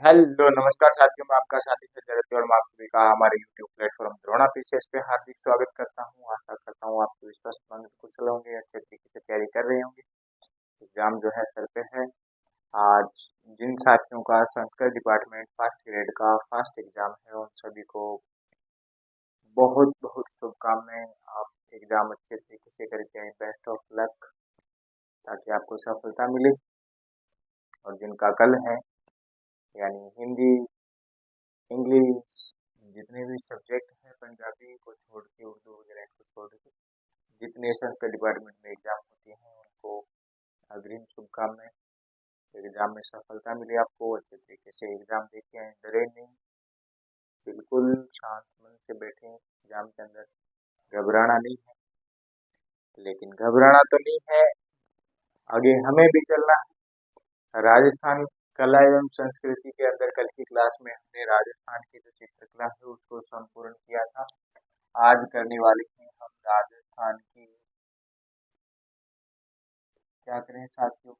Hello नमस्कार साथियों, मैं आपका साथी संजय रत्ती और मैं आप सभी का हमारे यूट्यूब प्लेटफॉर्म द्रोणा पीसीएस पे हार्दिक स्वागत करता हूँ। आशा करता हूँ आप सभी स्वस्थ मंद कुशल होंगे, अच्छे तरीके से तैयारी कर रहे होंगे। एग्जाम जो है सर पे है। आज जिन साथियों का संस्कृत डिपार्टमेंट फर्स्ट ग्रेड का फर्स्ट एग्जाम है, उन सभी को बहुत बहुत शुभकामनाएं। आप एग्जाम अच्छे तरीके से करके आए, बेस्ट ऑफ लक, ताकि आपको सफलता मिले। और जिनका कल है, यानी हिंदी, इंग्लिश, जितने भी सब्जेक्ट हैं, पंजाबी को छोड़ के, उर्दू वगैरह को छोड़ के, जितने संस्कृत डिपार्टमेंट में एग्जाम होते हैं, उनको अग्रिम शुभकामनाएं। एग्जाम में सफलता मिले आपको, अच्छे तरीके से एग्जाम देके आए, डरे नहीं, बिल्कुल शांत मन से बैठे एग्जाम के अंदर। घबराना नहीं है, लेकिन घबराना तो नहीं है, आगे हमें भी चलना है। राजस्थान कला एवं संस्कृति के अंदर कल की क्लास में हमने राजस्थान की जो चित्रकला है उसको संपूर्ण किया था। आज करने वाले हैं हम राजस्थान की, क्या करें साथियों,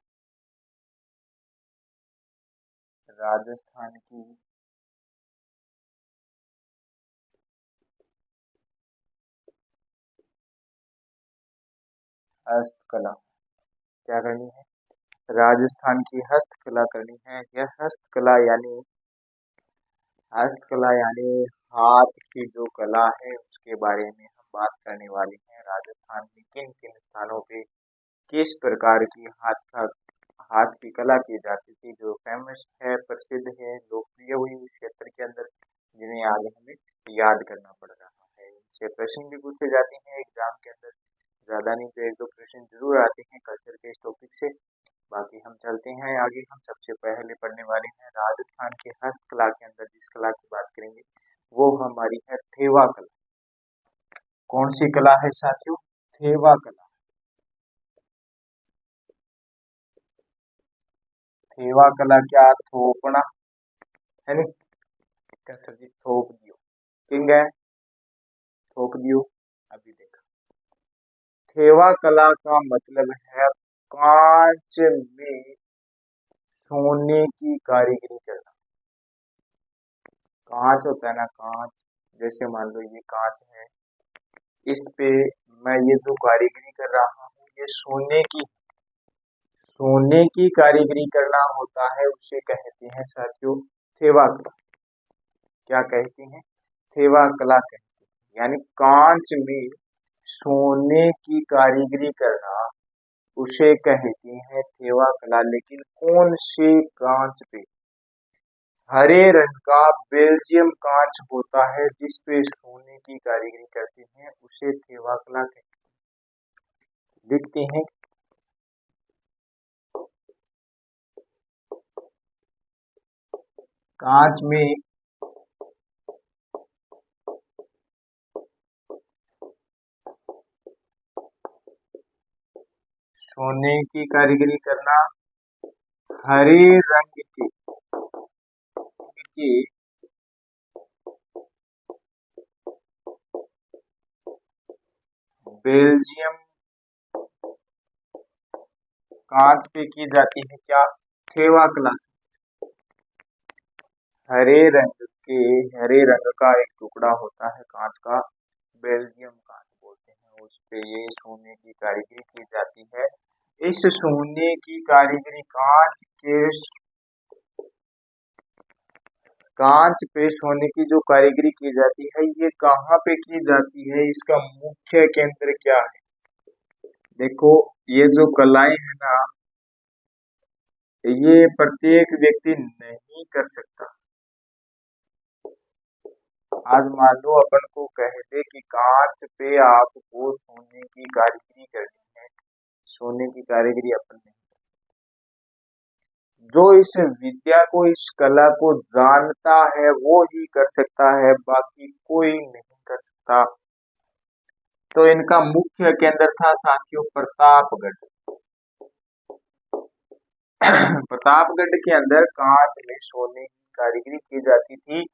राजस्थान की हस्तकला। क्या करनी है? राजस्थान की हस्तकला करनी है। यह हस्तकला यानी हाथ की जो कला है उसके बारे में हम बात करने वाले हैं। राजस्थान में किन किन स्थानों पे किस प्रकार की हाथ की कला की जाती थी, जो फेमस है, प्रसिद्ध है, लोकप्रिय हुई उस क्षेत्र के अंदर, जिन्हें आगे हमें याद करना पड़ रहा है। इनसे प्रश्न भी पूछे जाते हैं एग्जाम के अंदर, ज्यादा नहीं तो एक दो प्रश्न जरूर आते हैं कल्चर के इस टॉपिक से। बाकी हम चलते हैं आगे। हम सबसे पहले पढ़ने वाले हैं राजस्थान के हस्तकला के अंदर जिस कला की बात करेंगे वो हमारी है थेवा कला। कौन सी कला है साथियों? थेवा कला। थेवा कला क्या? थोपना है नी, कैसे जी थोप दियो, किंग है, थोप दियो। अभी देखा, थेवा कला का मतलब है कांच में सोने की कारीगरी करना। कांच होता है ना, कांच, जैसे मान लो ये कांच है, इस पे मैं ये जो कारीगरी कर रहा हूँ ये सोने की कारीगरी करना होता है, उसे कहते हैं साथियों थेवा कला। क्या कहते हैं? थेवा कला कहते हैं। यानी कांच में सोने की कारीगरी करना, उसे कहते हैं थेवा कला। लेकिन कौन से कांच पे? हरे रंग का बेल्जियम कांच होता है जिस पे सोने की कारीगरी करते हैं, उसे थेवा कला कहते हैं। लिखते हैं कांच में सोने की कारीगरी करना, हरे रंग के बेल्जियम कांच पे की जाती है क्या? थेवा कला। हरे रंग के हरे रंग का एक टुकड़ा होता है कांच का, बेल्जियम कांच बोलते हैं, उस पे ये सोने की कारीगरी की जाती है। इस सोने की कारीगरी कांच पे सोने की जो कारीगरी की जाती है, ये कहाँ पे की जाती है, इसका मुख्य केंद्र क्या है? देखो, ये जो कलाएं है ना, ये प्रत्येक व्यक्ति नहीं कर सकता। आज मान लो अपन को कह दे कि कांच पे आपको सोने की कारीगरी करनी है, सोने की कारीगरी अपन नहीं। जो इस विद्या को, इस कला को जानता है वो ही कर सकता है, बाकी कोई नहीं कर सकता। तो इनका मुख्य केंद्र था साथियों प्रतापगढ़। प्रतापगढ़ के अंदर कांच में सोने की कारीगरी की जाती थी।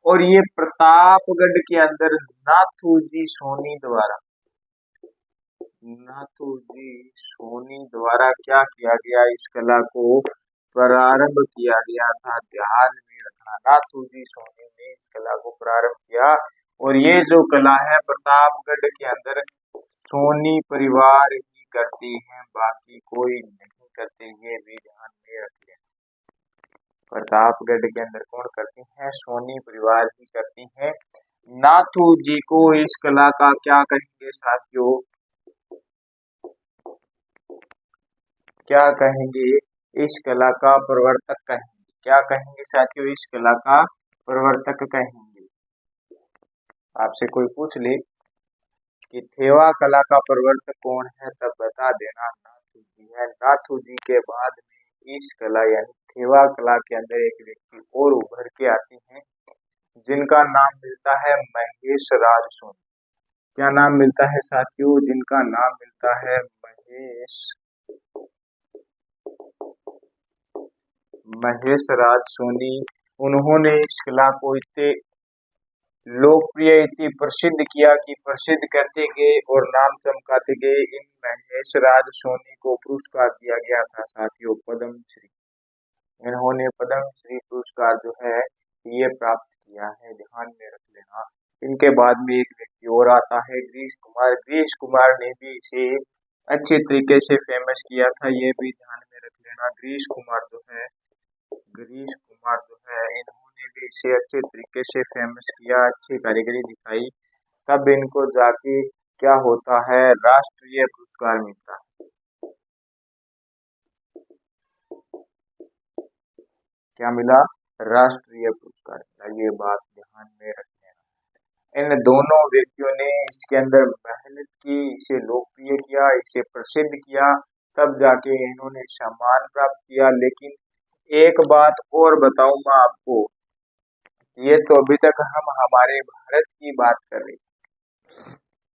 और ये प्रतापगढ़ के अंदर नाथूजी सोनी द्वारा क्या किया गया, इस कला को प्रारंभ किया गया था। ध्यान देना। नाथूजी सोनी ने इस कला को प्रारंभ किया और ये जो कला है प्रतापगढ़ के अंदर सोनी परिवार ही करती है, बाकी कोई नहीं करते, ये भी ध्यान में रख लेना। प्रतापगढ़ के अंदर कौन करती है? सोनी परिवार ही करती है। नाथू जी को इस कला का क्या कहेंगे साथियों? क्या कहेंगे? इस कला का प्रवर्तक कहेंगे। क्या कहेंगे साथियों? इस कला का प्रवर्तक कहेंगे। आपसे कोई पूछ ले कि थेवा कला का प्रवर्तक कौन है, तब बता देना नाथू जी है। नाथू जी के बाद में इस कला यानी थेवा कला के अंदर एक व्यक्ति और उभर के आते हैं जिनका नाम मिलता है महेश राज सोनी। क्या नाम मिलता है साथियों? जिनका नाम मिलता है महेश राज सोनी। उन्होंने इस कला को इतने लोकप्रिय, इतनी प्रसिद्ध किया कि प्रसिद्ध करते गए और नाम चमकाते गए। इन महेश राज सोनी को पुरस्कार दिया गया था साथियों पद्मश्री। इन्होंने पद्मश्री पुरस्कार जो है ये प्राप्त किया है, ध्यान में रख लेना। इनके बाद में एक व्यक्ति और आता है गिरीश कुमार। गिरीश कुमार ने भी इसे अच्छे तरीके से फेमस किया था, ये भी ध्यान में रख लेना। गिरीश कुमार जो है इन्होंने भी इसे अच्छे तरीके से फेमस किया, अच्छी कारीगरी दिखाई, तब इनको जाके क्या होता है? राष्ट्रीय पुरस्कार मिलता है। क्या मिला? राष्ट्रीय पुरस्कार मिला, ये बात ध्यान में रखना। इन दोनों व्यक्तियों ने इसके अंदर मेहनत की, इसे लोकप्रिय किया, इसे प्रसिद्ध किया, तब जाके इन्होंने सम्मान प्राप्त किया। लेकिन एक बात और बताऊं मैं आपको, ये तो अभी तक हम हमारे भारत की बात कर रहे हैं।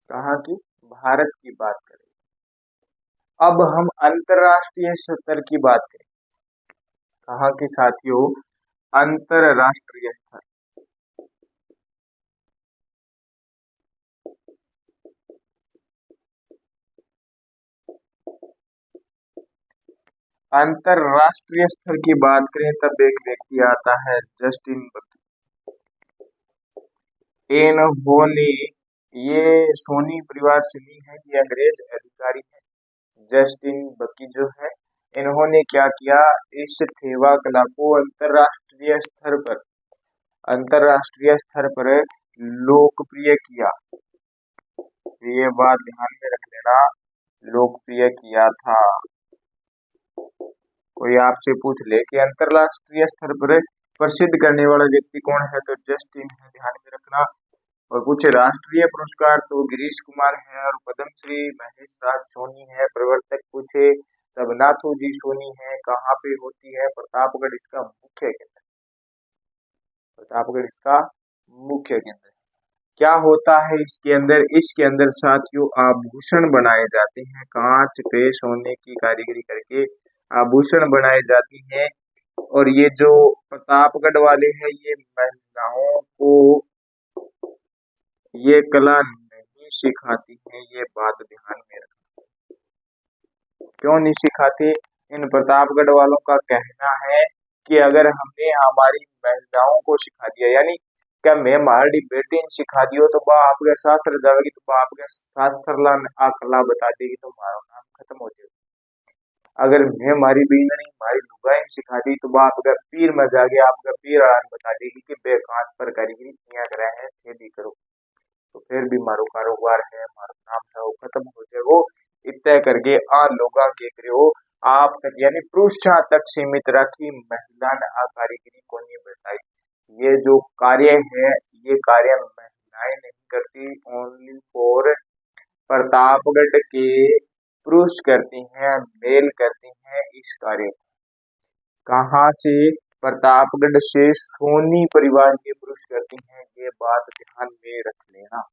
कहाँ की? भारत की बात कर रहे हैं। अब हम अंतरराष्ट्रीय स्तर की बात करें। कहाँ की साथियों? अंतरराष्ट्रीय स्तर। अंतरराष्ट्रीय स्तर की बात करें तब एक व्यक्ति आता है जस्टिन बकी। इन्होंने, ये सोनी परिवार से नहीं है, ये अंग्रेज अधिकारी है। जस्टिन बकी जो है, इन्होंने क्या किया? इस थेवा कला को अंतरराष्ट्रीय स्तर पर लोकप्रिय किया। ये बात ध्यान में रख लेना, लोकप्रिय किया था। कोई आपसे पूछ ले कि अंतरराष्ट्रीय स्तर पर प्रसिद्ध करने वाला व्यक्ति कौन है, तो जस्टिन है, ध्यान में रखना। और पूछे राष्ट्रीय पुरस्कार, तो गिरीश कुमार है और पद्मश्री महेश राज सोनी है। प्रवर्तक पूछे तब नाथू जी सोनी है। कहाँ पे होती है? प्रतापगढ़ इसका मुख्य केंद्र। प्रतापगढ़ इसका मुख्य केंद्र। क्या होता है इसके अंदर? इसके अंदर साथियों आभूषण बनाए जाते हैं, कांच पे सोने की कारीगरी करके आभूषण बनाए जाती हैं। और ये जो प्रतापगढ़ वाले हैं, ये महिलाओं को ये कला नहीं सिखाती हैं, ये बात ध्यान में रखना। क्यों नहीं सिखाते? इन प्रतापगढ़ वालों का कहना है कि अगर हमने हमारी महिलाओं को सिखा दिया, यानी क्या मैं हमारी बेटी ने सिखा दियो तो बा आपके सासर जाएगी, तो बा आपके सासरला आ कला बता देगी, तो हमारा नाम खत्म हो जाएगा। अगर मैं हमारी बीननी हमारी लुगाई सिखा दी तो बा आपका पीर में जाके आपका पीर आराम बता देगी कि बे कांच पर कारीगरी किया करा है, खेती करो, तो फिर भी मारो कारोबार है, हमारा नाम था वो खत्म हो जाए। वो इतने करके लोगा के करो आप तक, यानी पुरुष तक सीमित रखी, महिला ने कारीगरी को नहीं बताई। ये जो कार्य है, ये कार्य महिलाएं नहीं करती, ओनली फॉर प्रतापगढ़ के पुरुष करती हैं, मेल करती हैं इस कार्य। कहाँ से? प्रतापगढ़ से सोनी परिवार के पुरुष करती हैं, ये बात ध्यान में रख लेना।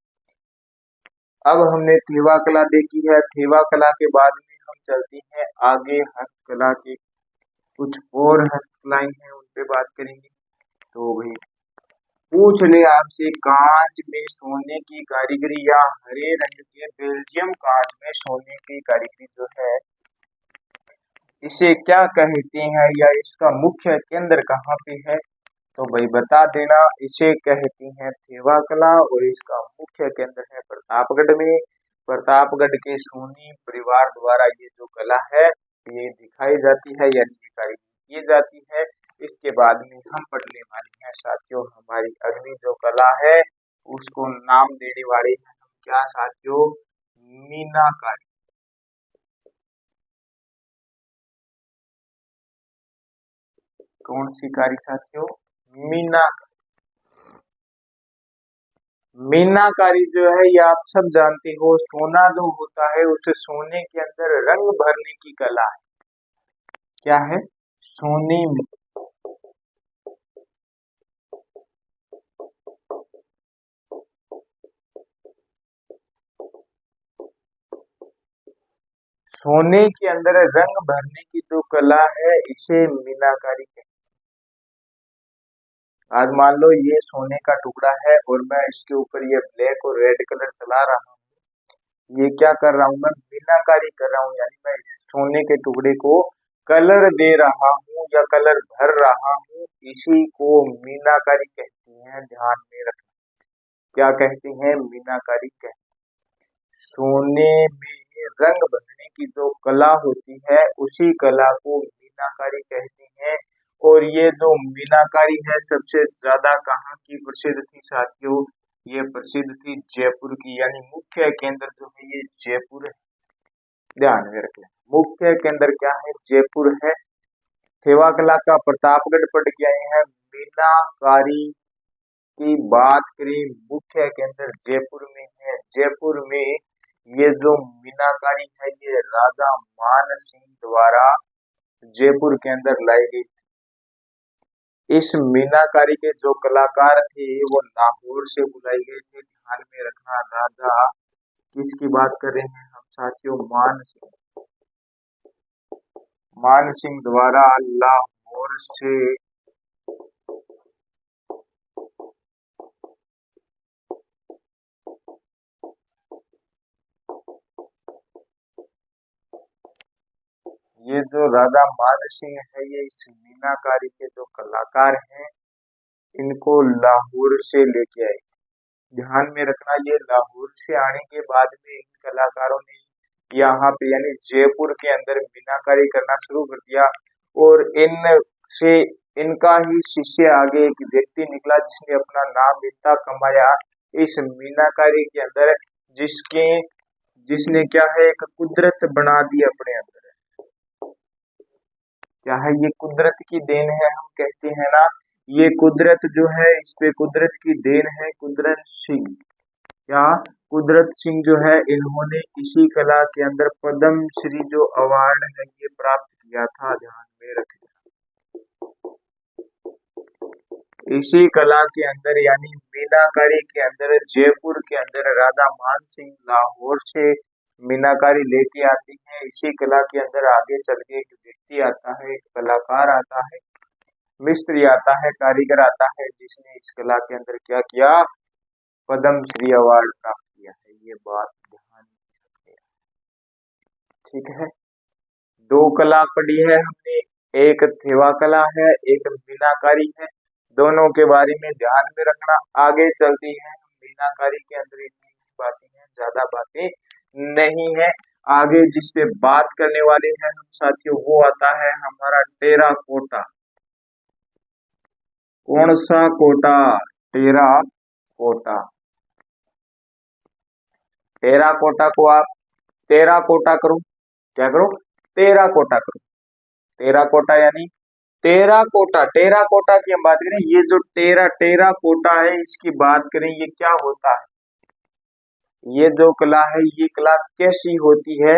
अब हमने थेवा कला देखी है। थेवा कला के बाद में हम चलते हैं आगे हस्तकला के, कुछ और हस्तकलाएं हैं उन पे बात करेंगे। तो भाई पूछ ले आपसे, कांच में सोने की कारीगरी या हरे रंग के बेल्जियम कांच में सोने की कारीगरी जो है, इसे क्या कहते हैं या इसका मुख्य केंद्र कहाँ पे है? तो भाई बता देना, इसे कहती हैं थेवा कला और इसका मुख्य केंद्र है प्रतापगढ़ में। प्रतापगढ़ के सोनी परिवार द्वारा ये जो कला है ये दिखाई जाती है, यानी ये कारीगरी की जाती है। इसके बाद में हम पढ़ने वाले हैं साथियों हमारी अगली जो कला है उसको नाम देने वाले हैं हम क्या साथियों, मीनाकारी। कौन सी कारी साथियों, मीना। मीनाकारी जो है ये आप सब जानते हो, सोना जो होता है उसे सोने के अंदर रंग भरने की कला है। क्या है, सोने में सोने के अंदर रंग भरने की जो कला है इसे मीनाकारी कहते हैं। आज मान लो ये सोने का टुकड़ा है और मैं इसके ऊपर ये ब्लैक और रेड कलर चला रहा हूँ, ये क्या कर रहा हूँ, मैं मीनाकारी कर रहा हूँ, यानी मैं इस सोने के टुकड़े को कलर दे रहा हूँ या कलर भर रहा हूँ, इसी को मीनाकारी कहते हैं। ध्यान में रखना, क्या कहते हैं, मीनाकारी कहते हैं। सोने में रंग भरने की जो कला होती है उसी कला को मीनाकारी कहते हैं। और ये जो मीनाकारी है सबसे ज्यादा कहाँ की प्रसिद्ध थी साथियों, ये प्रसिद्ध थी जयपुर की, यानी मुख्य केंद्र जो है ये जयपुर है। ध्यान में रखें, मुख्य केंद्र क्या है, जयपुर है। सेवा कला का प्रतापगढ़ पढ़ के आए हैं। मीनाकारी की बात करें, मुख्य केंद्र जयपुर में है। जयपुर में ये जो मीनाकारी है ये राजा मान सिंह द्वारा जयपुर के अंदर लाई गई। इस मीनाकारी के जो कलाकार थे वो लाहौर से बुलाए गए थे। ध्यान में रखना, राजा किसकी बात कर रहे हैं हम साथियों, मान सिंह। मान सिंह द्वारा लाहौर से ये जो राजा मान सिंह है ये इस मीनाकारी के जो कलाकार हैं इनको लाहौर से लेके आए। ध्यान में रखना, ये लाहौर से आने के बाद में इन कलाकारों ने यहाँ पे यानी जयपुर के अंदर मीनाकारी करना शुरू कर दिया। और इन से इनका ही शिष्य आगे एक व्यक्ति निकला जिसने अपना नाम इतना कमाया इस मीनाकारी के अंदर, जिसके जिसने क्या है एक कुदरत बना दी अपने अंदर। क्या है, ये कुदरत की देन है, हम कहते हैं ना, ये कुदरत जो है इस पे कुदरत की देन है। कुदरत सिंह, क्या, कुदरत सिंह जो है इन्होंने इसी कला के अंदर पद्म श्री जो अवार्ड है ये प्राप्त किया था। ध्यान में रखें, इसी कला के अंदर यानी मीनाकारी के अंदर जयपुर के अंदर राधा मान सिंह लाहौर से मीनाकारी लेके आती है। इसी कला के अंदर आगे चल के एक व्यक्ति आता है, एक कलाकार आता है, मिस्त्री आता है, कारीगर आता है, जिसने इस कला के अंदर क्या किया, पद्म श्री अवार्ड प्राप्त किया है। ये बात ध्यान में, ठीक है। दो कला पढ़ी है हमने, एक थेवा कला है, एक मीनाकारी है। दोनों के बारे में ध्यान में रखना। आगे चलती है, मीनाकारी के अंदर इतनी बातें हैं, ज्यादा बातें नहीं है। आगे जिस पे बात करने वाले हैं हम साथियों वो आता है हमारा टेरा कोटा। कौन सा कोटा, टेरा कोटा। टेरा कोटा को आप टेरा कोटा करो, क्या करो, टेरा कोटा करो। टेरा कोटा यानी टेरा कोटा, टेरा कोटा की हम बात करें, ये जो टेरा टेरा कोटा है इसकी बात करें, ये क्या होता है, ये जो कला है ये कला कैसी होती है,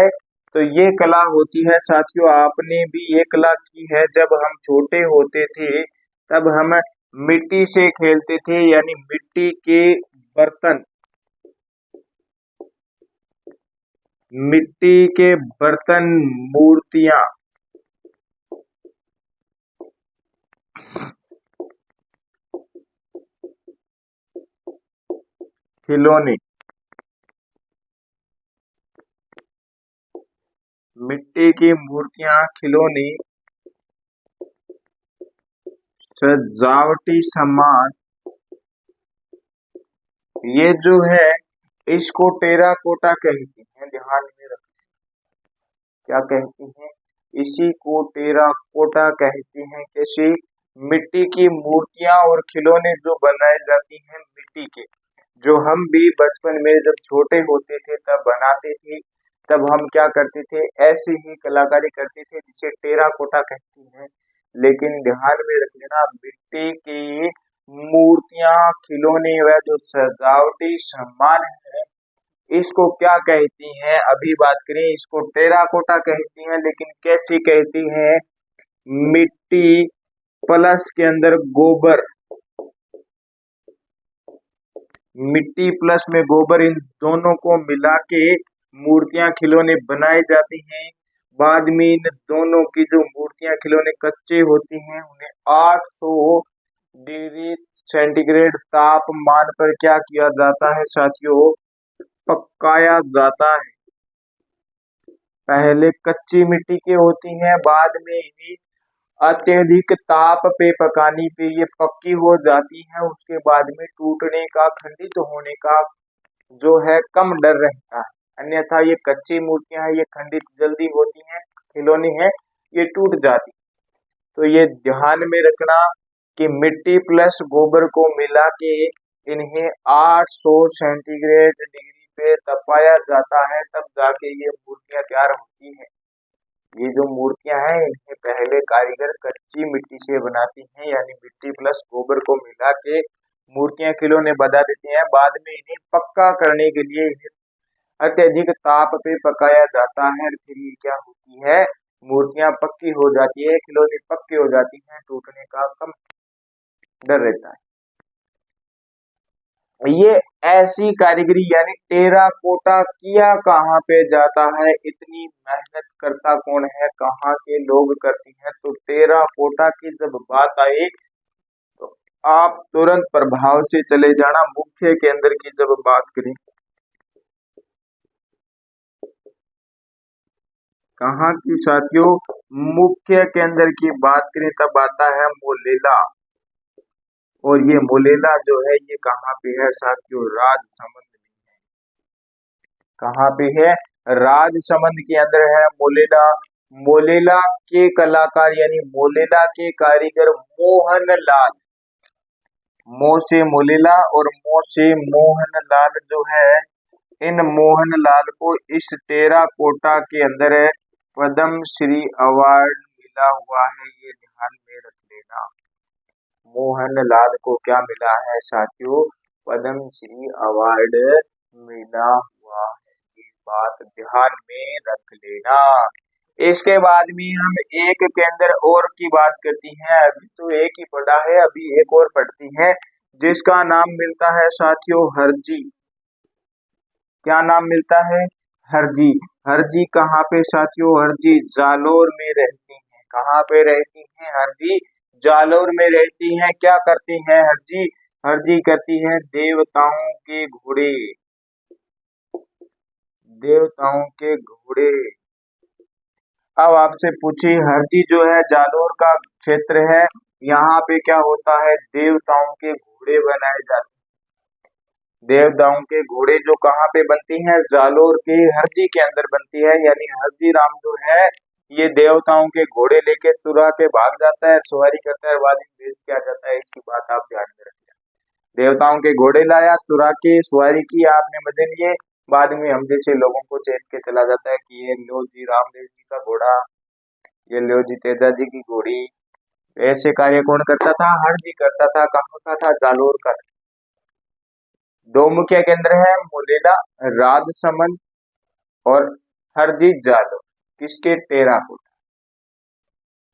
तो ये कला होती है साथियों, आपने भी ये कला की है जब हम छोटे होते थे, तब हम मिट्टी से खेलते थे, यानी मिट्टी के बर्तन, मिट्टी के बर्तन, मूर्तियां, खिलौने, मिट्टी की मूर्तियां, खिलौने सजावटी सामान, ये जो है इसको टेराकोटा कहती हैं। ध्यान में रख, क्या कहती हैं? इसी को टेराकोटा कहती हैं। कैसी? मिट्टी की मूर्तियां और खिलौने जो बनाए जाती हैं मिट्टी के, जो हम भी बचपन में जब छोटे होते थे तब बनाते थे, तब हम क्या करते थे, ऐसी ही कलाकारी करते थे जिसे टेराकोटा कहती हैं। लेकिन ध्यान में रख लेना, मिट्टी की मूर्तियां, खिलौने व जो सजावटी सामान है इसको क्या कहती हैं? अभी बात करें, इसको टेराकोटा कहती हैं। लेकिन कैसी कहती हैं? मिट्टी प्लस के अंदर गोबर, मिट्टी प्लस में गोबर, इन दोनों को मिला के मूर्तियां खिलौने बनाई जाती हैं। बाद में इन दोनों की जो मूर्तियां खिलौने कच्चे होती हैं उन्हें 800 डिग्री सेंटीग्रेड तापमान पर क्या किया जाता है साथियों? पकाया जाता है। पहले कच्ची मिट्टी के होती हैं, बाद में इन्हीं अत्यधिक ताप पे पकाने पे ये पक्की हो जाती है। उसके बाद में टूटने का, खंडित होने का जो है कम डर रहता है। अन्यथा ये कच्ची मूर्तियां हैं, ये खंडित जल्दी होती हैं, खिलौने हैं ये टूट जाती। तो ये ध्यान में रखना कि मिट्टी प्लस गोबर को मिला के इन्हें 800 सेंटीग्रेड डिग्री पे तपाया जाता है, तब जाके ये मूर्तियां तैयार होती हैं। ये जो मूर्तियां हैं इन्हें पहले कारीगर कच्ची मिट्टी से बनाती हैं, यानी मिट्टी प्लस गोबर को मिला के मूर्तियां खिलौने बना देते हैं। बाद में इन्हें पक्का करने के लिए इन्हें अत्यधिक ताप पे पकाया जाता है। फिर ये क्या होती है? मूर्तियां पक्की हो जाती है, खिलौने पक्के हो जाती हैं, टूटने का कम डर रहता है। ये ऐसी कारीगरी यानी टेराकोटा किया कहाँ पे जाता है? इतनी मेहनत करता कौन है? कहाँ के लोग करते हैं? तो टेराकोटा की जब बात आई तो आप तुरंत प्रभाव से चले जाना। मुख्य केंद्र की जब बात करें, कहाँ की साथियों? मुख्य केंद्र की बात करें तब आता है मोलेला। और ये मोलेला जो है ये कहाँ पे है साथियों? राजसमंद में है। कहाँ पे है? राजसमंद के अंदर है मोलेला। मोलेला के कलाकार यानी मोलेला के कारीगर मोहनलाल, मो से मोलेला और मो से मोहनलाल जो है, इन मोहनलाल को इस टेराकोटा के अंदर पद्म श्री अवार्ड मिला हुआ है। ये ध्यान में रख लेना। मोहनलाल को क्या मिला है साथियों? पद्म श्री अवार्ड मिला हुआ है। ये बात ध्यान में रख लेना। इसके बाद में हम एक केंद्र और की बात करती हैं। अभी तो एक ही पढ़ा है, अभी एक और पढ़ती हैं जिसका नाम मिलता है साथियों हरजी। क्या नाम मिलता है? हरजी। हरजी कहाँ पे साथियों? हरजी जालोर में रहती हैं। कहाँ पे रहती हैं हरजी? जालोर में रहती हैं। क्या करती हैं हरजी? हरजी करती हैं देवताओं के घोड़े, देवताओं के घोड़े। अब आपसे पूछिए, हरजी जो है जालोर का क्षेत्र है, यहाँ पे क्या होता है? देवताओं के घोड़े बनाए जाते हैं। देवताओं के घोड़े जो कहाँ पे बनती हैं? जालोर के हरजी के अंदर बनती है। यानी हरजी राम जो है ये देवताओं के घोड़े लेके चुरा के भाग जाता है, सवारी करता है, बाद में बेच के आ जाता है। इसी बात आप ध्यान में रखिए। देवताओं के घोड़े लाया, चुरा के सवारी की, आपने मजे लिए, बाद में हम जैसे लोगों को चेत के चला जाता है कि ये लो जी रामदेव जी का घोड़ा, ये लो जी तेजा जी की घोड़ी। ऐसे कार्य कौन करता था? हरजी करता था। कहाँ का था? जालोर का। दो मुख्य केंद्र है, मोलेला राजसमंद और हरजी जालोर। किसके? टेराकोटा।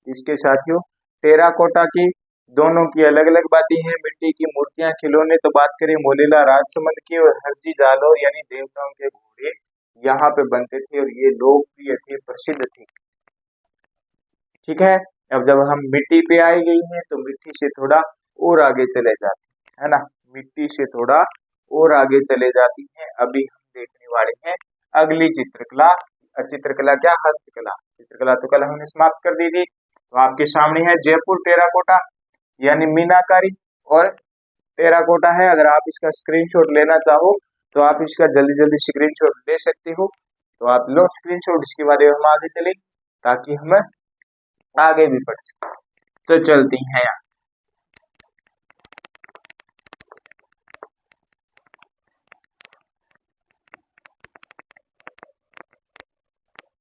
किसके साथियों? टेराकोटा की। दोनों की अलग अलग बातें हैं। मिट्टी की मूर्तियां खिलौने तो बात करें मोलेला राजसमंद की, और हरजी जालोर यानी देवताओं के घोड़े यहाँ पे बनते थे और ये लोकप्रिय थे, प्रसिद्ध थे। ठीक है। अब जब हम मिट्टी पे आई गई हैं तो मिट्टी से थोड़ा और आगे चले जाते हैं, है ना? मिट्टी से थोड़ा और आगे चले जाती हैं। अभी हम देखने वाले हैं अगली चित्रकला। चित्रकला क्या? हस्तकला। चित्रकला तो कल हमने समाप्त कर दी थी। तो आपके सामने है जयपुर टेराकोटा। यानी मीनाकारी और टेराकोटा है। अगर आप इसका स्क्रीनशॉट लेना चाहो तो आप इसका जल्दी जल्दी स्क्रीनशॉट ले सकते हो। तो आप लो स्क्रीनशॉट, इसके बाद हम आगे चले ताकि हम आगे भी पढ़ सकें। तो चलती हैं यहाँ।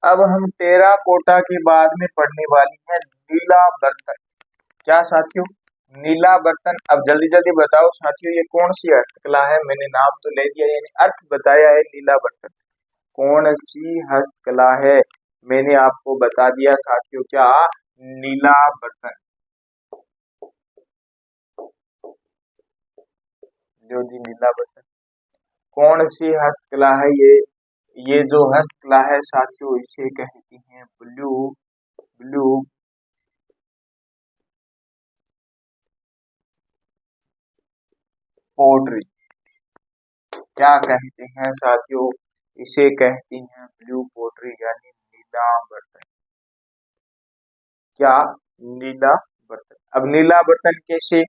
अब हम टेराकोटा के बाद में पढ़ने वाली है नीला बर्तन। क्या साथियों? नीला बर्तन। अब जल्दी जल्दी बताओ साथियों, ये कौन सी हस्तकला है? मैंने नाम तो ले दिया, यानी अर्थ बताया है नीला बर्तन कौन सी हस्तकला है, मैंने आपको बता दिया साथियों। क्या? नीला बर्तन। जो जी नीला बर्तन कौन सी हस्तकला है? ये जो हस्तकला है साथियों, इसे कहती हैं ब्लू ब्लू पोट्री। क्या कहते हैं साथियों? इसे कहती हैं ब्लू पोट्री यानी नीला बर्तन। क्या? नीला बर्तन। अब नीला बर्तन कैसे?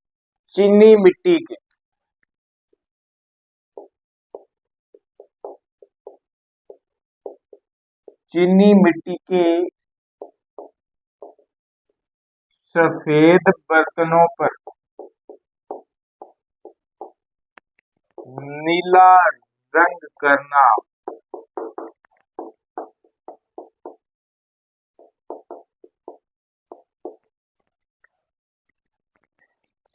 चीनी मिट्टी के चीनी मिट्टी के सफेद बर्तनों पर नीला रंग करना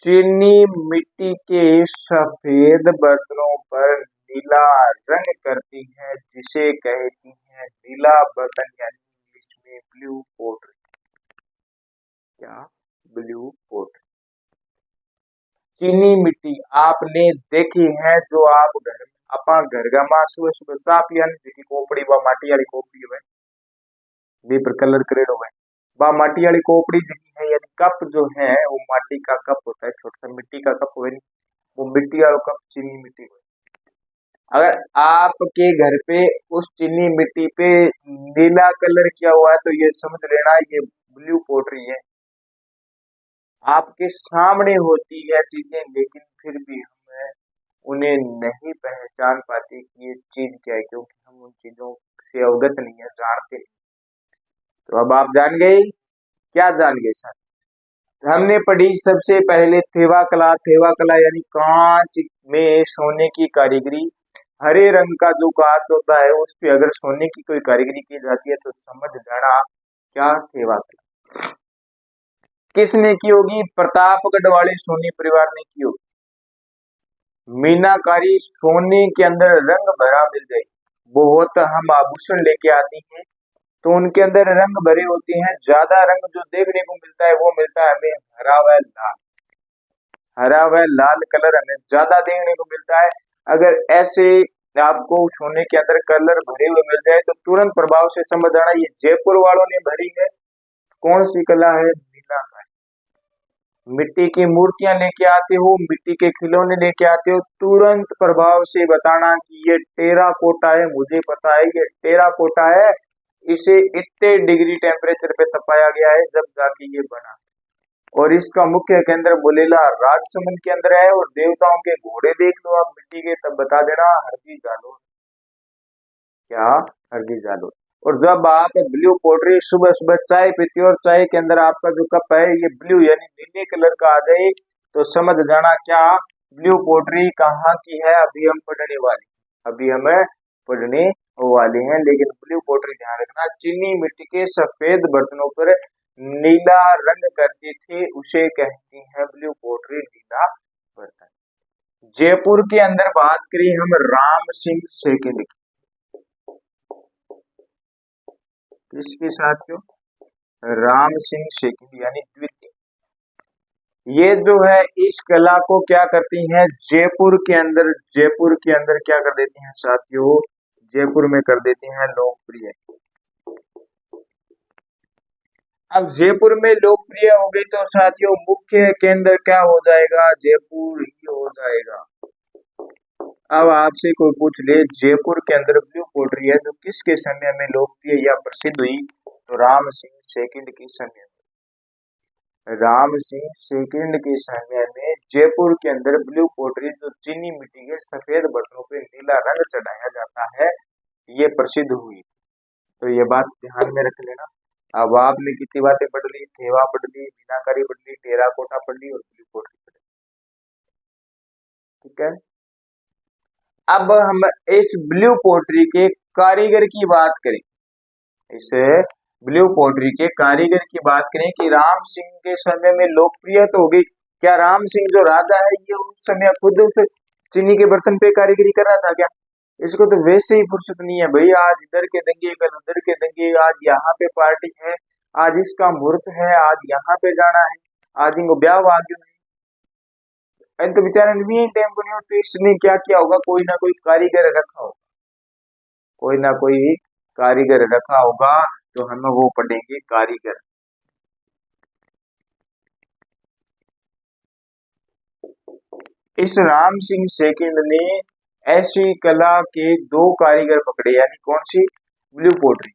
चीनी मिट्टी के सफेद बर्तनों पर नीला रंग करती है, जिसे कहती है नीला बर्तन यानी इंग्लिश में ब्लू पोट्री। क्या? Blue pottery. चीनी मिट्टी आपने देखी है, जो आप घर अपा घर का मासू सुबह चा पियानी जी कोपड़ी व माटी वाली कोपड़ी है बी पर कलर करेडो है, बा माटी वाली कोपड़ी जी है, यानी कप जो है वो माटी का कप होता है, छोटा सा मिट्टी का कप हो, वो मिट्टी वाला कप चीनी मिट्टी हो। अगर आपके घर पे उस चीनी मिट्टी पे नीला कलर किया हुआ है तो ये समझ लेना ये ब्लू पोट्री है। आपके सामने होती है चीजें, लेकिन फिर भी हम उन्हें नहीं पहचान पाते कि ये चीज क्या है, क्योंकि हम उन चीजों से अवगत नहीं है, जानते नहीं। तो अब आप जान गए। क्या जान गए सर? हमने पढ़ी सबसे पहले थेवा कला। थेवा कला यानी कांच में सोने की कारीगरी। हरे रंग का जो कांच होता है उस पे अगर सोने की कोई कारीगरी की जाती है तो समझ जाना क्या? थेवा कला। किसने की होगी? प्रतापगढ़ वाले सोनी परिवार ने की होगी। मीनाकारी सोने के अंदर रंग भरा मिल जाए, बहुत हम आभूषण लेके आती हैं तो उनके अंदर रंग भरे होते हैं। ज्यादा रंग जो देखने को मिलता है वो मिलता है हमें हरा व लाल। हरा व लाल कलर हमें ज्यादा देखने को मिलता है। अगर ऐसे आपको सोने के अंदर कलर भरे हुए मिल जाए तो तुरंत प्रभाव से समझ आना ये जयपुर वालों ने भरी है। कौन सी कला है? मीनाकारी। मिट्टी की मूर्तियां लेके आते हो, मिट्टी के खिलौने लेके आते हो, तुरंत प्रभाव से बताना कि ये टेराकोटा है। मुझे पता है ये टेराकोटा है, इसे इतने डिग्री टेम्परेचर पे तपाया गया है जब जाके ये बना। और इसका मुख्य केंद्र बोलेला राजसमंद के अंदर है। और देवताओं के घोड़े देख लो आप मिट्टी के, तब बता देना हरदी जालोर। क्या? हरदी जालोर। और जब आप ब्लू पोट्री सुबह सुबह चाय पीती हो और चाय के अंदर आपका जो कप है ये ब्लू यानी नीले कलर का आ जाए तो समझ जाना क्या? ब्लू पोट्री कहाँ की है? अभी हम पढ़ने वाले, अभी हमें पढ़ने वाले हैं। लेकिन ब्लू पोट्री ध्यान रखना, चीनी मिट्टी के सफेद बर्तनों पर नीला रंग करती थी, उसे कहती हैं ब्लू पोट्री, नीला बर्तन। जयपुर के अंदर बात करें हम राम सिंह सेकेंड की, किसके साथियों? राम सिंह सेकेंड यानी द्वितीय। ये जो है इस कला को क्या करती हैं? जयपुर के अंदर क्या कर देती हैं साथियों? जयपुर में कर देती हैं लोकप्रिय। अब जयपुर में लोकप्रिय हो गई तो साथियों मुख्य केंद्र क्या हो जाएगा? जयपुर ही हो जाएगा। अब आपसे कोई पूछ ले जयपुर के अंदर ब्लू पोट्री है तो किसके समय में लोकप्रिय या प्रसिद्ध हुई? तो राम सिंह सेकंड की समय में। राम सिंह सेकंड के समय में जयपुर के अंदर ब्लू पोटरी, जो चीनी मिट्टी के सफेद बर्तनों पे नीला रंग चढ़ाया जाता है, ये प्रसिद्ध हुई। तो ये बात ध्यान में रख लेना। अब आपने कितनी बातें पढ़ ली, थेवा पढ़ ली, मीनाकारी पढ़ ली, टेराकोटा पढ़ ली और ब्लू पोटरी पढ़ ली। ठीक है, अब हम इस ब्लू पोटरी के कारीगर की बात करें। इस ब्लू पोटरी के कारीगर की बात करें कि राम सिंह के समय में लोकप्रिय तो हो गई। क्या राम सिंह जो राजा है ये उस समय खुद उस चीनी के बर्तन पे कारीगरी कर रहा था क्या? इसको तो वैसे ही फुर्सत नहीं है भाई, आज इधर के दंगे कल उधर के दंगे, आज यहाँ पे पार्टी है, आज इसका मुहूर्त है, आज यहाँ पे जाना है, आज इनको ब्याह आ गया है। तो बेचारे नहीं टाइम को नहीं, तो इसने क्या किया होगा, कोई ना कोई कारीगर रखा होगा, कोई ना कोई कारीगर रखा होगा। तो हम वो पढ़ेंगे कारीगर। इस राम सिंह सेकंड ने ऐसी कला के दो कारीगर पकड़े, यानी कौन सी, ब्लू पोटरी।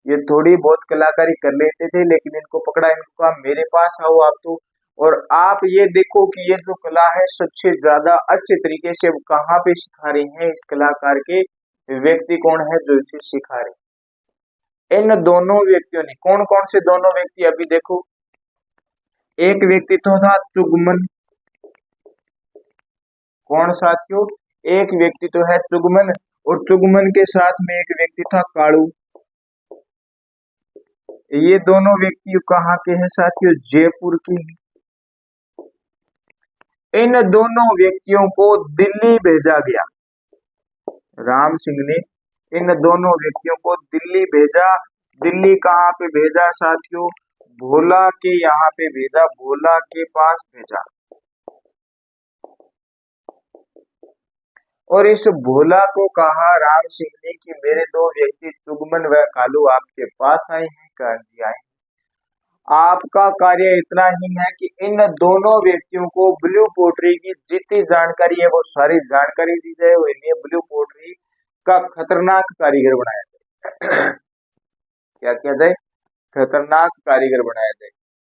ये थोड़ी बहुत कलाकारी कर लेते थे, लेकिन इनको पकड़ा, इनको कहा मेरे पास आओ आप तो। और आप ये देखो कि ये जो कला है सबसे ज्यादा अच्छे तरीके से कहाँ पे सिखा रही है, इस कलाकार के व्यक्ति कौन है जो इसे सिखा रहे। इन दोनों व्यक्तियों ने, कौन कौन से दोनों व्यक्ति, अभी देखो। एक व्यक्ति तो था चुगमन, कौन साथियों, एक व्यक्ति तो है चुगमन, और चुगमन के साथ में एक व्यक्ति था कालू। ये दोनों व्यक्ति कहाँ के हैं साथियों, जयपुर के। इन दोनों व्यक्तियों को दिल्ली भेजा गया, राम सिंह ने इन दोनों व्यक्तियों को दिल्ली भेजा। दिल्ली कहाँ पे भेजा साथियों, भोला के यहाँ पे भेजा, भोला के पास भेजा। और इस भोला को कहा राम सिंह ने कि मेरे दो व्यक्ति चुगमन व कालू आपके पास आए हैं, कर दिया है। आपका कार्य इतना ही है कि इन दोनों व्यक्तियों को ब्लू पोटरी की जितनी जानकारी है वो सारी जानकारी दी जाए, और इन्हें ब्लू पोटरी का खतरनाक कारीगर बनाया जाए। क्या किया जाए, खतरनाक कारीगर बनाया जाए।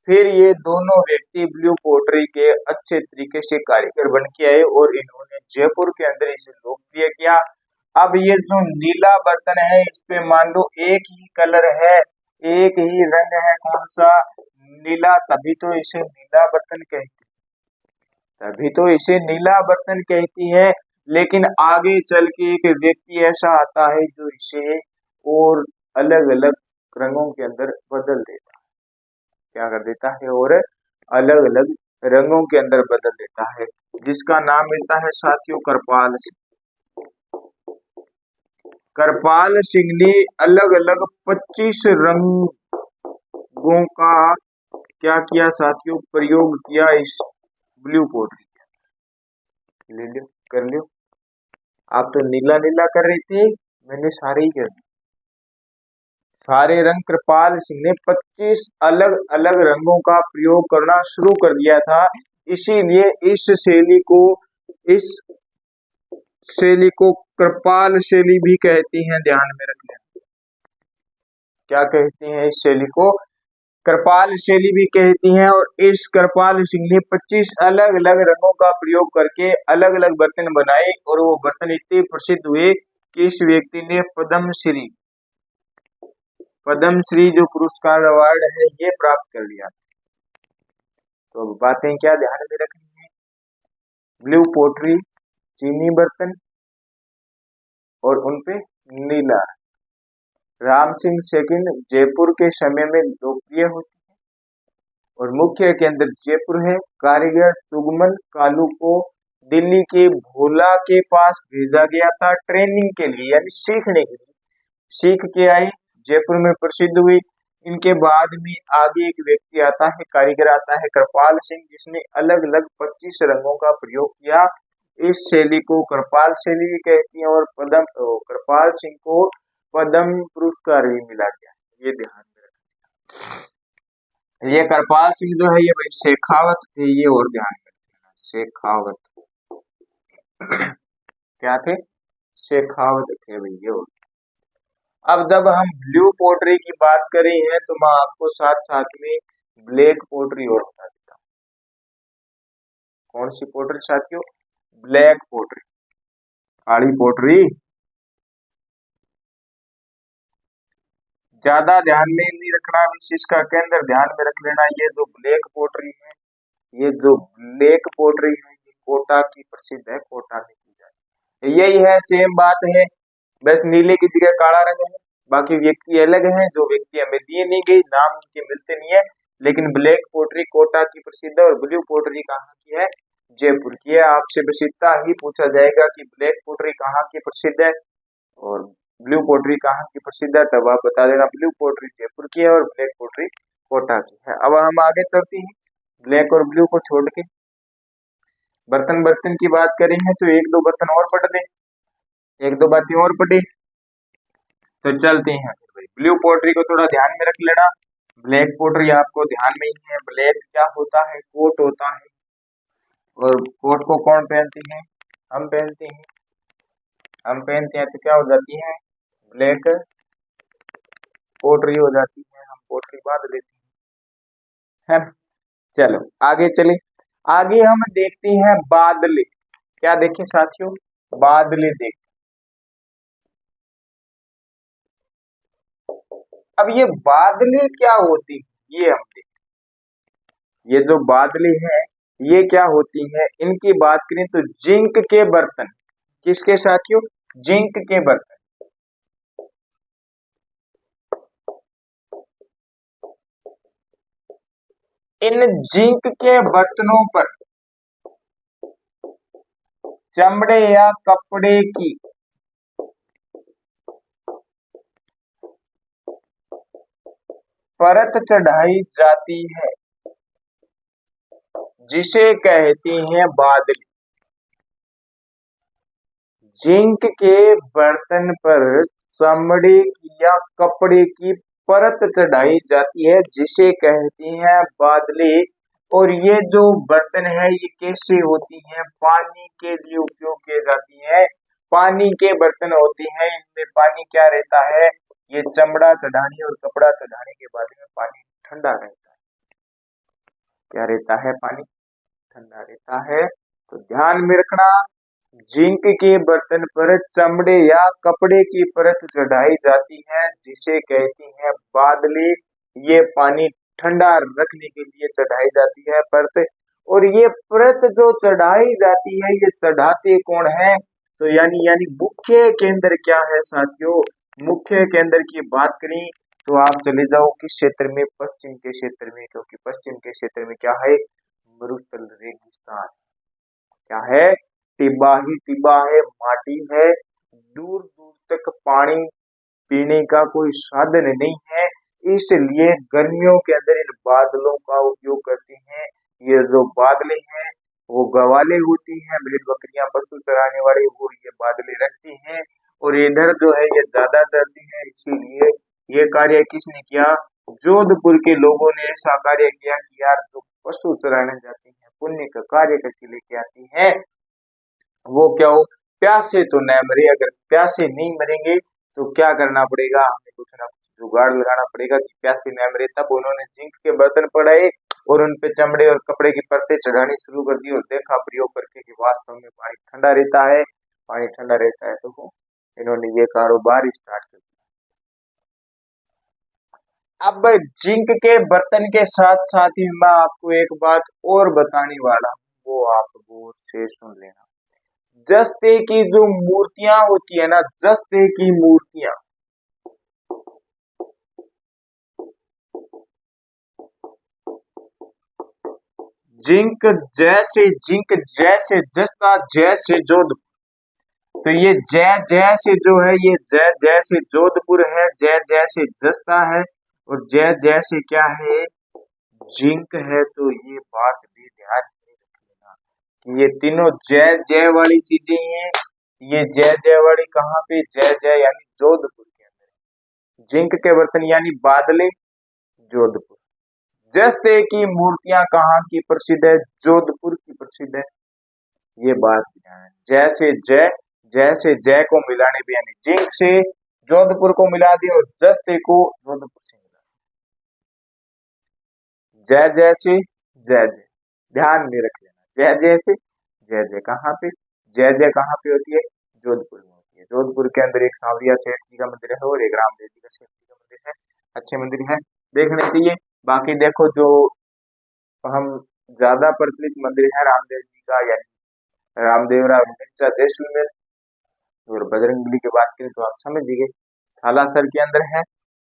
फिर ये दोनों व्यक्ति ब्लू पोटरी के अच्छे तरीके से कारीगर बन के आए, और इन्होंने जयपुर के अंदर इसे लोकप्रिय किया। अब ये जो नीला बर्तन है, इस पे मान लो एक ही कलर है, एक ही रंग है, कौन सा, नीला, तभी तो इसे नीला बर्तन कहती, तभी तो इसे नीला बर्तन कहती है। लेकिन आगे चल के एक व्यक्ति ऐसा आता है जो इसे और अलग अलग रंगों के अंदर बदल देता है। क्या कर देता है, और अलग अलग रंगों के अंदर बदल देता है, जिसका नाम मिलता है साथियों कृपाल सिंह। कृपाल सिंह ने अलग अलग 25 रंगों का क्या किया साथियों, प्रयोग किया इस ब्लू पोटरी। ले लो, कर लो। आप तो नीला नीला कर रहे थे, मैंने सारे ही कर दिए, सारे रंग। कृपाल सिंह ने 25 अलग अलग रंगों का प्रयोग करना शुरू कर दिया था। इसीलिए इस शैली को कृपाल शैली भी कहती हैं, ध्यान में रखना। क्या कहती हैं इस शैली को, कृपाल शैली भी कहती हैं। और इस कृपाल सिंह ने 25 अलग अलग रंगों का प्रयोग करके अलग अलग बर्तन बनाए, और वो बर्तन इतने प्रसिद्ध हुए कि इस व्यक्ति ने पद्मश्री जो पुरस्कार अवार्ड है ये प्राप्त कर लिया। तो बातें क्या ध्यान में रखनी है, ब्लू पोटरी, चीनी बर्तन और उनपे नीला। राम सिंह सेकंड जयपुर के समय में लोकप्रिय होती है, और मुख्य केंद्र जयपुर है। कारीगर चुगमन कालू को दिल्ली के भोला के पास भेजा गया था ट्रेनिंग के लिए, यानी सीखने के लिए। सीख के आई, जयपुर में प्रसिद्ध हुई। इनके बाद में आगे एक व्यक्ति आता है, कारीगर आता है कृपाल सिंह, जिसने अलग अलग 25 रंगों का प्रयोग किया। इस शैली को कृपाल शैली भी कहती है, और कृपाल सिंह को पद्म पुरस्कार भी मिला गया, ये ध्यान में रखना। ये कृपाल सिंह जो है ये भाई शेखावत थे, ये और ध्यान में रखना, शेखावत क्या थे, शेखावत थे भैया। अब जब हम ब्लू पोटरी की बात करें हैं तो मैं आपको साथ साथ में ब्लैक पोट्री और बता देता हूँ। कौन सी पोट्री साथियों? ब्लैक पोट्री, काली पोट्री। ज्यादा ध्यान में नहीं रखना, विशेष का केंद्र ध्यान में रख लेना। ये जो ब्लैक पोट्री है, ये जो ब्लैक पोट्री है, ये कोटा की प्रसिद्ध है, कोटा में की जाती है। यही है, सेम बात है, बस नीले की जगह काला रंग है। बाकी व्यक्ति अलग हैं, जो व्यक्ति हमें दिए नहीं गई, नाम उनके मिलते नहीं है। लेकिन ब्लैक पोट्री कोटा की प्रसिद्ध है और ब्लू पोट्री कहाँ की है? जयपुर की है। आपसे बस इतना ही पूछा जाएगा कि ब्लैक पोट्री कहाँ की प्रसिद्ध है और ब्लू पोट्री कहाँ की प्रसिद्ध है, तब आप बता देना ब्लू पोट्री जयपुर की है और ब्लैक पोट्री कोटा की है। अब हम आगे चलते हैं, ब्लैक और ब्लू को छोड़ के बर्तन बर्तन की बात करेंगे तो एक दो बर्तन और पढ़ दें, एक दो बातें और पढ़े तो चलते हैं। भाई ब्लू पोट्री को थोड़ा ध्यान में रख लेना, ब्लैक पोट्री आपको ध्यान में ही है। ब्लैक क्या होता है? कोट होता है, और कोट को कौन पहनते हैं? हम पहनते हैं। हम पहनते हैं तो क्या हो जाती है? ब्लैक पोट्री हो जाती है, हम पोट्री बांध लेते हैं। चलो आगे चले, आगे हम देखते हैं बादले। क्या देखें साथियों? बादले देख। अब ये बादले क्या होती है ये हम देखें। ये जो बादले हैं ये क्या होती हैं, इनकी बात करें तो जिंक के बर्तन। किसके साथियों? जिंक के बर्तन। इन जिंक के बर्तनों पर चमड़े या कपड़े की परत चढ़ाई जाती है, जिसे कहती हैं बादली। जिंक के बर्तन पर चमड़े की या कपड़े की परत चढ़ाई जाती है, जिसे कहती हैं बादली। और ये जो बर्तन है ये कैसे होती हैं? पानी के लिए उपयोग किए जाती हैं, पानी के बर्तन होते हैं। इनमें पानी क्या रहता है? ये चमड़ा चढ़ाने और कपड़ा चढ़ाने के बाद में पानी ठंडा रहता है। क्या रहता है? पानी ठंडा रहता है। तो ध्यान में रखना, जिंक के बर्तन पर चमड़े या कपड़े की परत चढ़ाई जाती है, जिसे कहती हैं बादली। ये पानी ठंडा रखने के लिए चढ़ाई जाती है परत। और ये परत जो चढ़ाई जाती है ये चढ़ाते कौन है? तो यानी मुख्य केंद्र क्या है साथियों? मुख्य केंद्र की बात करें तो आप चले जाओ किस क्षेत्र में? पश्चिम के क्षेत्र में, क्योंकि पश्चिम के क्षेत्र में क्या है? मरुस्थल रेगिस्तान। क्या है? टिब्बा ही टिब्बा है, माटी है, दूर दूर तक पानी पीने का कोई साधन नहीं है। इसलिए गर्मियों के अंदर इन बादलों का उपयोग करते हैं। ये जो बादले हैं वो गवाले होती हैं, भेड़ बकरियां पशु चराने वाले वो ये बादले रखती हैं। और इधर जो है ये ज्यादा चलती है, इसीलिए ये कार्य किसने किया? जोधपुर के लोगों ने ऐसा कार्य किया कि यार जो पशु चराने जाती हैं, पुण्य का कार्य करके लेके आती हैं, वो क्या हो? प्यासे तो न मरे। अगर प्यासे नहीं मरेंगे तो क्या करना पड़ेगा? हमें कुछ ना कुछ जुगाड़ लगाना पड़ेगा कि प्यासे न मरे। तब उन्होंने जिंक के बर्तन पड़ाए और उन पे चमड़े और कपड़े की परतें चढ़ानी शुरू कर दी और देखा प्रयोग करके कि वास्तव में पानी ठंडा रहता है। पानी ठंडा रहता है तो इन्होंने ये कारोबार स्टार्ट कर दिया। अब जिंक के बर्तन के साथ साथ ही मैं आपको एक बात और बताने वाला हूँ, वो आप गौर से सुन लेना। जस्ते की जो मूर्तियां होती है ना, जस्ते की मूर्तियां, जिंक जैसे जस्ता जैसे जोधपुर। तो ये जय जैसे जो है ये जय जैसे जोधपुर है, जय जैसे जस्ता है और जय जैसे क्या है? जिंक है। तो ये बात भी ध्यान में रखना कि ये तीनों जय जय वाली चीजें हैं। ये जय जय वाली कहाँ पे? जय जय यानी जोधपुर के अंदर। जिंक के बर्तन यानी बादले, जोधपुर। जस्ते की मूर्तियां कहाँ की प्रसिद्ध है? जोधपुर की प्रसिद्ध है। ये बात ध्यान है। जैसे जय को मिलाने पे यानी जिंक से जोधपुर को मिला दिया और जस्ते को जोधपुर से मिला। जय जय से जय जय, ध्यान में रख लेना। जय जय से जय जय कहाँ पे, जय जय कहाँ पे होती है, जोधपुर में होती है। जोधपुर के अंदर एक सांवरिया सेठ जी का मंदिर है और एक रामदेव जी का सेठ जी का मंदिर है। अच्छे मंदिर है, देखने चाहिए। बाकी देखो जो हम ज्यादा प्रचलित मंदिर है रामदेव जी का, यानी रामदेव राव मिर्जा जैसलमेर और बजरंगबली की बात करें तो आप समझिए सालासर के अंदर है,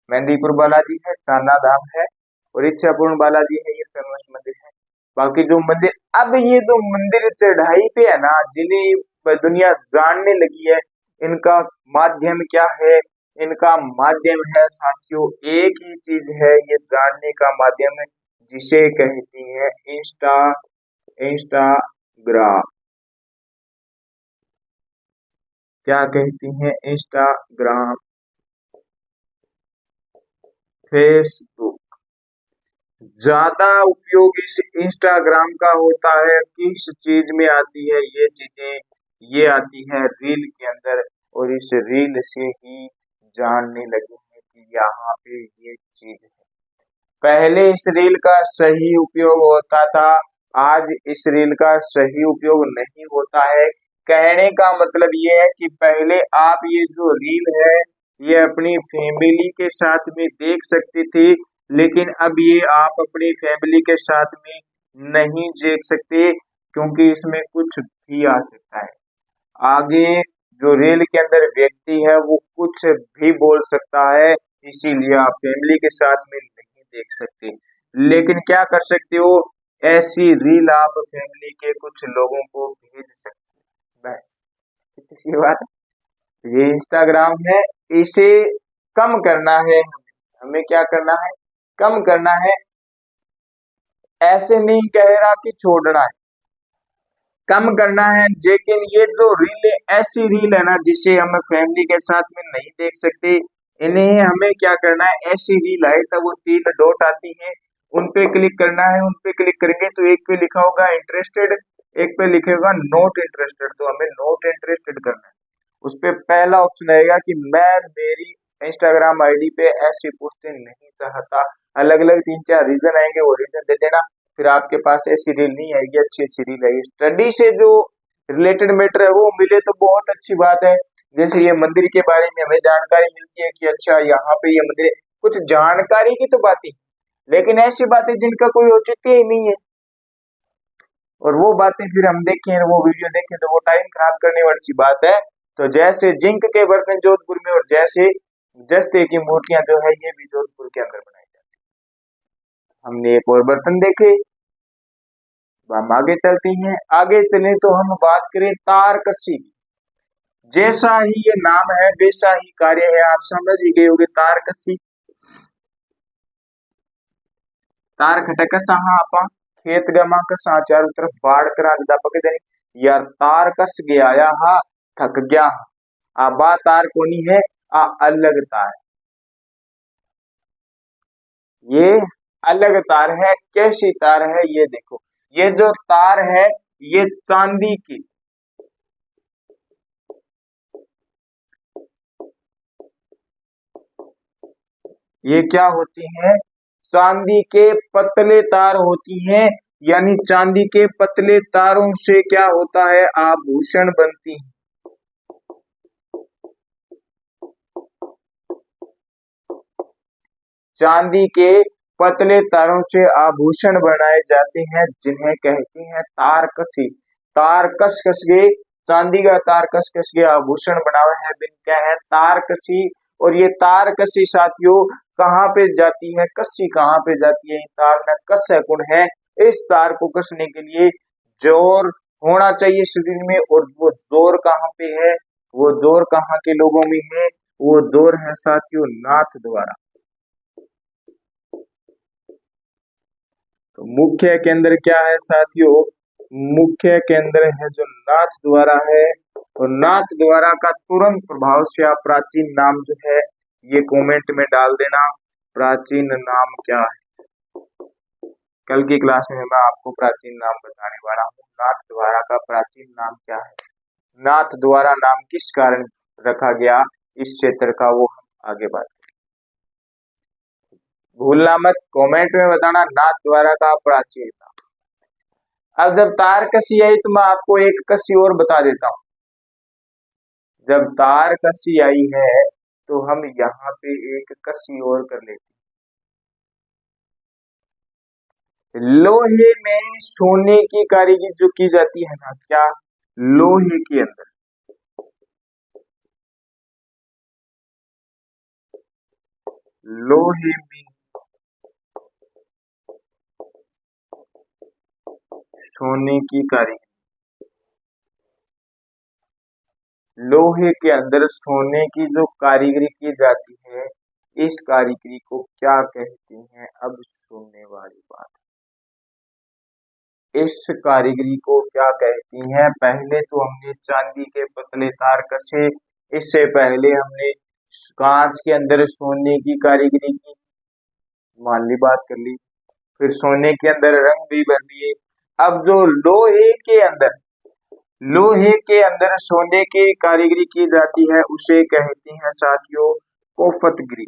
मेहंदीपुर बालाजी है, चांदा धाम है और इच्छापूर्ण बालाजी है, ये फेमस मंदिर है। बाकी जो मंदिर, अब ये जो मंदिर चढ़ाई पे है ना, जिन्हें दुनिया जानने लगी है, इनका माध्यम क्या है, इनका माध्यम है साथियों एक ही चीज है, ये जानने का माध्यम है जिसे कहती है इंस्टाग्राम। क्या कहती हैं, इंस्टाग्राम, फेसबुक। ज्यादा उपयोग इस इंस्टाग्राम का होता है किस चीज में आती है, ये चीजें ये आती है रील के अंदर, और इस रील से ही जानने लगे हैं कि यहाँ पे ये चीज है। पहले इस रील का सही उपयोग होता था, आज इस रील का सही उपयोग नहीं होता है। कहने का मतलब ये है कि पहले आप ये जो रील है ये अपनी फैमिली के साथ में देख सकते थे, लेकिन अब ये आप अपनी फैमिली के साथ में नहीं देख सकते, क्योंकि इसमें कुछ भी आ सकता है। आगे जो रील के अंदर व्यक्ति है वो कुछ भी बोल सकता है, इसीलिए आप फैमिली के साथ में नहीं देख सकते। लेकिन क्या कर सकते हो, ऐसी रील आप फैमिली के कुछ लोगों को भेज सकते हो, बस इतनी सी बात है। ये इंस्टाग्राम है, इसे कम करना है हमें। हमें क्या करना है, कम करना है। ऐसे नहीं कह रहा कि छोड़ना है, कम करना है। लेकिन ये जो रील है, ऐसी रील है ना जिसे हम फैमिली के साथ में नहीं देख सकते, इन्हें हमें क्या करना है, ऐसी रील आए तब वो 3 डॉट आती है, उन पे क्लिक करना है। उन पे क्लिक करेंगे तो एक पे लिखा होगा इंटरेस्टेड, एक पे लिखेगा नॉट इंटरेस्टेड, तो हमें नॉट इंटरेस्टेड करना है। उस पे पहला ऑप्शन आएगा कि मैं मेरी इंस्टाग्राम आईडी पे ऐसी पोस्टिंग नहीं चाहता, अलग अलग 3-4 रीजन आएंगे, वो रीजन दे देना। फिर आपके पास ऐसी रील नहीं आएगी, अच्छी अच्छी रील आएगी। स्टडी से जो रिलेटेड मैटर है वो मिले तो बहुत अच्छी बात है। जैसे ये मंदिर के बारे में हमें जानकारी मिलती है कि अच्छा यहाँ पे ये मंदिर है, कुछ जानकारी की तो बातें, लेकिन ऐसी बातें जिनका कोई औचित्य ही नहीं है, और वो बातें फिर हम देखें, वो वीडियो देखें तो वो टाइम खराब करने वाली सी बात है। तो जैसे जिंक के बर्तन जोधपुर में और जैसे जस्ते की मूर्तियां जो है ये भी जोधपुर के अंदर बनाई जाती है। हमने एक और बर्तन देखे, हम आगे चलते हैं। आगे चले तो हम बात करें तारकसी की। जैसा ही ये नाम है वैसा ही कार्य है, आप समझ ही गए होंगे। तारकसी, तार खटक आपा खेत गमा कसा चारों तरफ बाढ़ करा दिदा पके देने, यार तार कस गया या हा थक गया। आ बा तार कोनी है, आ अलग तार, ये अलग तार है। कैसी तार है ये देखो, ये जो तार है ये चांदी की, ये क्या होती है, चांदी के पतले तार होती हैं। यानी चांदी के पतले तारों से क्या होता है, आभूषण बनती है। चांदी के पतले तारों से आभूषण बनाए जाते हैं, जिन्हें कहते हैं तारकसी। तार कस कस के, चांदी का तार कस कस के आभूषण बनावे हैं, बिन क्या है, तारकसी। और ये तारकसी साथियों कहाँ पे जाती है, कसी कहाँ पे जाती है, तार में कस गुण है। इस तार को कसने के लिए जोर होना चाहिए शरीर में, और वो जोर कहाँ पे है, वो जोर कहाँ के लोगों में है, वो जोर है साथियों नाथ द्वारा। तो मुख्य के अंदर क्या है साथियों, मुख्य के अंदर है जो नाथ द्वारा है, और नाथ द्वारा का तुरंत प्रभाव से आप प्राचीन नाम जो है ये कमेंट में डाल देना, प्राचीन नाम क्या है। कल की क्लास में मैं आपको प्राचीन नाम बताने वाला हूँ। नाथ द्वारा का प्राचीन नाम क्या है, नाथ द्वारा नाम किस कारण रखा गया इस क्षेत्र का, वो हम आगे बात। भूलना मत, कमेंट में बताना नाथ द्वारा का प्राचीन नाम। अब जब तार कसी आई तो मैं आपको एक कसी और बता देता हूं। जब तार कसी आई है तो हम यहाँ पे एक कसी और कर लेते हैं। लोहे में सोने की कारीगरी जो की जाती है ना, क्या लोहे के अंदर, लोहे में सोने की कारीगरी, लोहे के अंदर सोने की जो कारीगरी की जाती है, इस कारीगरी को क्या कहते हैं? अब सुनने वाली बात, इस कारीगरी को क्या कहती हैं? पहले तो हमने चांदी के पतले तार कसे, इससे पहले हमने कांच के अंदर सोने की कारीगरी की, मान ली बात कर ली, फिर सोने के अंदर रंग भी भर दिए। अब जो लोहे के अंदर सोने की कारीगरी की जाती है उसे कहते हैं साथियों कोफ्तगिरी।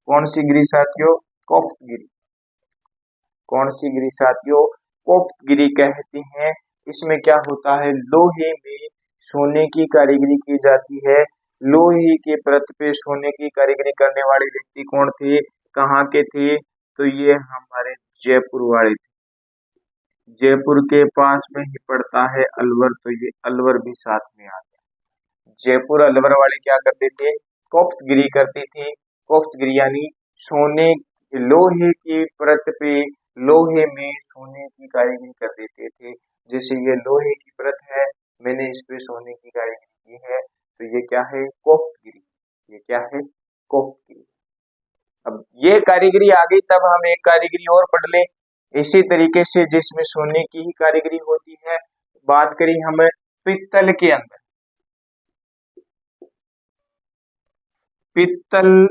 कौन सी गिरी साथियों? कोफ्तगिरी। कौन सी गिरी साथियों? कोफ्तगिरी कहते हैं। इसमें क्या होता है? लोहे में सोने की कारीगरी की जाती है। लोहे के परत पे सोने की कारीगरी करने वाले व्यक्ति कौन थे? कहाँ के थे? तो ये हमारे जयपुर वाले थे। जयपुर के पास में ही पड़ता है अलवर, तो ये अलवर भी साथ में आ गया। जयपुर अलवर वाले क्या करते थे? कोफ्तगिरी करते थे। कोफ्तगिरी यानी सोने, लोहे की परत पे लोहे में सोने की कारीगरी कर देते थे। जैसे ये लोहे की परत है, मैंने इस पे सोने की कारीगरी की है, तो ये क्या है? कोफ्तगिरी। ये क्या है? कोफ्तगिरी। अब ये कारीगरी आ गई, तब हम एक कारीगरी और पढ़ ले इसी तरीके से जिसमें सोने की ही कारीगरी होती है। बात करी हम पित्तल के अंदर, पित्तल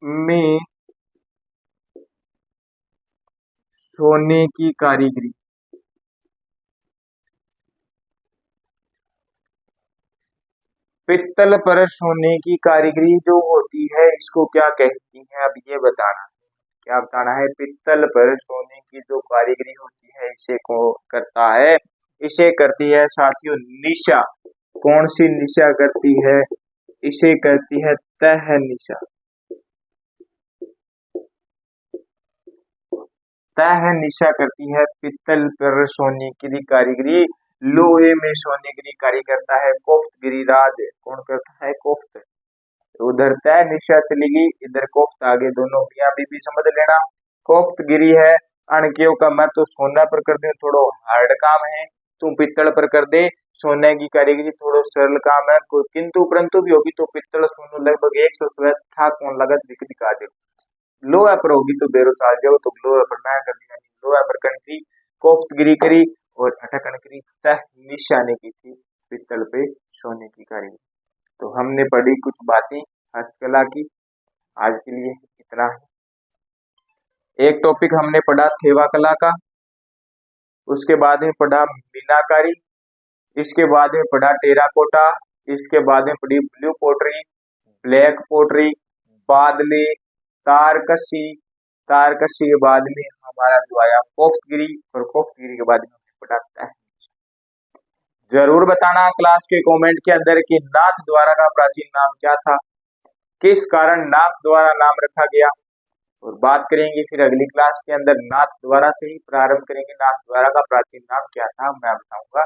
में सोने की कारीगरी, पित्तल पर सोने की कारीगरी जो होती है इसको क्या कहती है? अब ये बताना, क्या बताना है? पित्तल पर सोने की जो कारीगरी होती है इसे को करता है, इसे करती है साथियों निशा। कौन सी निशा करती है? इसे करती है तह निशा। तह निशा करती है पित्तल पर सोने की कारीगरी। लोहे में सोने की कारी करता है कोफ्तगिरी राज। कौन करता है? कोफ्त। उधर तय निशा चलेगी, इधर कोफ्त आगे, दोनों मियां बीबी समझ लेना। कोफ्तगिरी है अणकियों का, मैं तो सोना पर कर दूं थोड़ो हार्ड काम है, तू पित्तल पर कर दे सोने की कारीगरी थोड़ो सरल काम है, कोई किंतु परंतु भी होगी तो पित्तल सोनू लगभग 100 था कौन लागत दिख दिखा दे। लोहा पर होगी तो बेरो चाल जाओ, तो लोहा पर ना कर दिया, लोहा पर कनकी कोफ्तगिरी करी और अटकन करी, तह निशाने की थी पित्तल पे सोने की कारीगरी। तो हमने पढ़ी कुछ बातें हस्तकला की, आज के लिए इतना है। एक टॉपिक हमने पढ़ा थेवा कला का, उसके बाद में पढ़ा मीनाकारी, इसके बाद में पढ़ा टेराकोटा, इसके बाद में पढ़ी ब्लू पोटरी, ब्लैक पोटरी, बादले, तारकसी, तारकसी के बाद में हमारा जो आया कोफ्तगिरी, और कोफ्तगिरी के बाद में पढ़ा है। जरूर बताना क्लास के कमेंट के अंदर कि नाथ द्वारा का प्राचीन नाम क्या था, किस कारण नाथ द्वारा नाम रखा गया, और बात करेंगे फिर अगली क्लास के अंदर नाथ द्वारा से ही प्रारंभ करेंगे, नाथ द्वारा का प्राचीन नाम क्या था मैं बताऊंगा।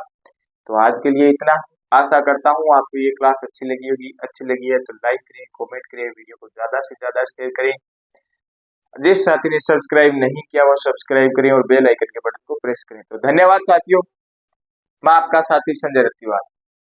तो आज के लिए इतना, आशा करता हूँ आपको ये क्लास अच्छी लगी होगी। अच्छी लगी है तो लाइक करें, कमेंट करें, वीडियो को ज्यादा से ज्यादा शेयर करें। जिस साथी ने सब्सक्राइब नहीं किया वो सब्सक्राइब करें और बेल आइकन के बटन को प्रेस करें। तो धन्यवाद साथियों, मैं आपका साथी संजय रतिवाल।